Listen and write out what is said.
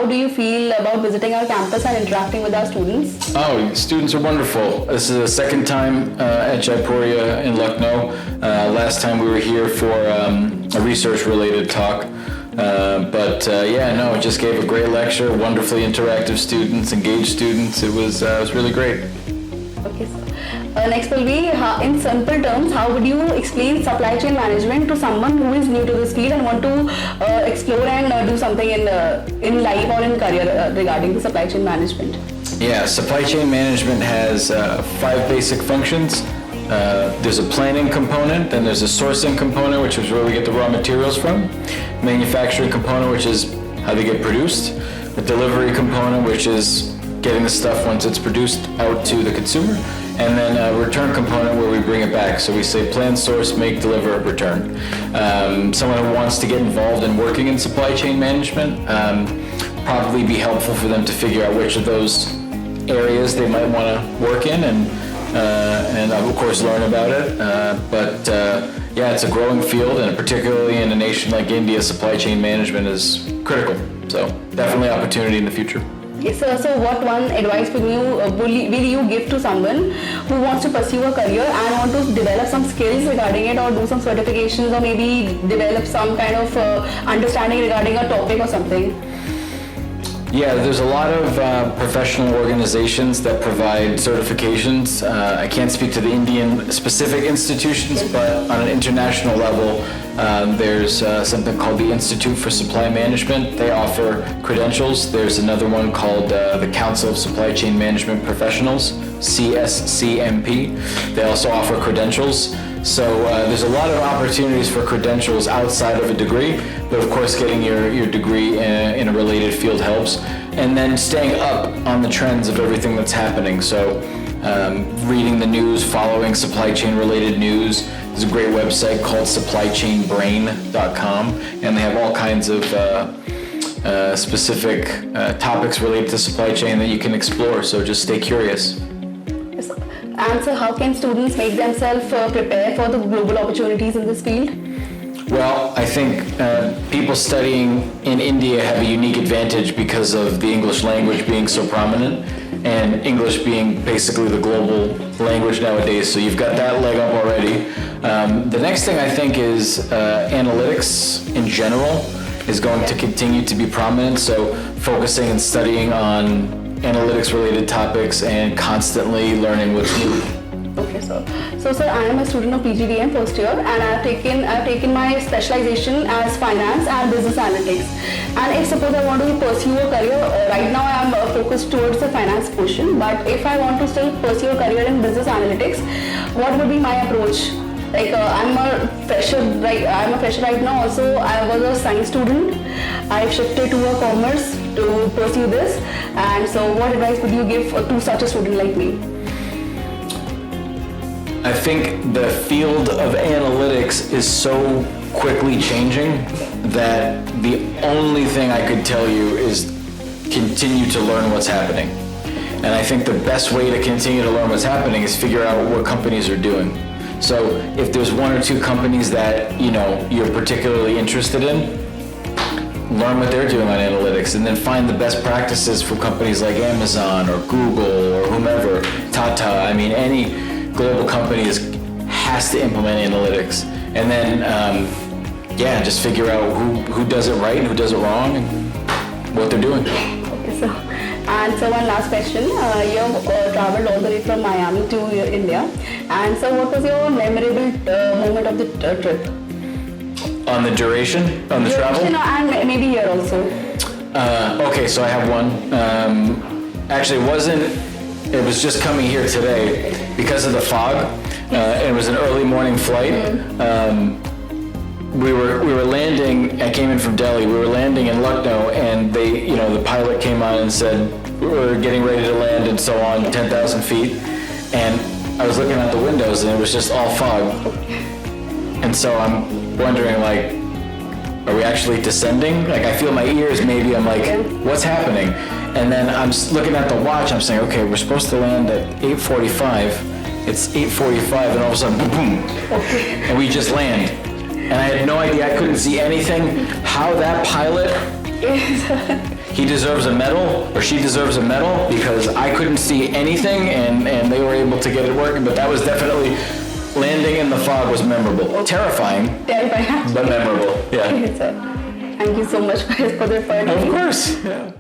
how do you feel about visiting our campus and interacting with our students? Oh, students are wonderful. This is the second time at Jaipuria in Lucknow. Last time we were here for a research-related talk. It just gave a great lecture, wonderfully interactive students, engaged students. It was really great. Okay, so next will be, in simple terms, how would you explain supply chain management to someone who is new to this field and want to explore and do something in life or in career regarding the supply chain management? Yeah, supply chain management has 5 basic functions. There's a planning component, then there's a sourcing component, which is where we get the raw materials from, manufacturing component, which is how they get produced, the delivery component, which is getting the stuff once it's produced out to the consumer, and then a return component where we bring it back. So we say plan, source, make, deliver, return. Someone who wants to get involved in working in supply chain management, probably be helpful for them to figure out which of those areas they might want to work in and of course learn about it. It's a growing field, and particularly in a nation like India, supply chain management is critical. So definitely opportunity in the future. Yes, so what one advice will you give to someone who wants to pursue a career and want to develop some skills regarding it, or do some certifications, or maybe develop some kind of understanding regarding a topic or something? Yeah, there's a lot of professional organizations that provide certifications. I can't speak to the Indian specific institutions, but on an international level, there's something called the Institute for Supply Management. They offer credentials. There's another one called the Council of Supply Chain Management Professionals, CSCMP. They also offer credentials. So there's a lot of opportunities for credentials outside of a degree, but of course getting your degree in a related field helps. And then staying up on the trends of everything that's happening. So reading the news, following supply chain related news. There's a great website called supplychainbrain.com, and they have all kinds of specific topics related to supply chain that you can explore, so just stay curious. And so how can students make themselves prepare for the global opportunities in this field? Well, I think people studying in India have a unique advantage because of the English language being so prominent, and English being basically the global language nowadays. So you've got that leg up already. The next thing I think is analytics in general is going to continue to be prominent. So focusing and studying on analytics related topics and constantly learning what's new. Okay, so sir, I am a student of PGDM first year, and I've taken my specialization as finance and business analytics. And if suppose I want to pursue a career, right now I am focused towards the finance portion, but if I want to still pursue a career in business analytics, what would be my approach? Like I'm a fresher right now. Also, I was a science student. I've shifted to a commerce to pursue this. And so, what advice would you give to such a student like me? I think the field of analytics is so quickly changing that the only thing I could tell you is continue to learn what's happening. And I think the best way to continue to learn what's happening is figure out what companies are doing. So if there's 1 or 2 companies that you're particularly interested in, learn what they're doing on analytics, and then find the best practices from companies like Amazon or Google or whomever, Tata. I mean, any global company has to implement analytics, and then just figure out who does it right and who does it wrong and what they're doing. Okay, so one last question. You have traveled all the way from Miami to India, and so what was your memorable moment of the trip? On the duration? On the travel? And maybe here also. Okay, so I have one. Actually, it was just coming here today because of the fog. It was an early morning flight. We were landing. I came in from Delhi. We were landing in Lucknow, and the pilot came on and said we're getting ready to land and so on, 10,000 feet. And I was looking out the windows, and it was just all fog. And so I'm wondering, are we actually descending? I feel my ears. Maybe I'm like, what's happening? And then I'm looking at the watch. I'm saying, okay, we're supposed to land at 8:45. It's 8:45, and all of a sudden, boom, and we just land. And I had no idea. I couldn't see anything. How that pilot he deserves a medal or she deserves a medal because I couldn't see anything and they were able to get it working. But that was definitely, landing in the fog was memorable. Terrifying, Terrifying. but memorable. Yeah. Okay, sir. Thank you so much for the Of course. Yeah.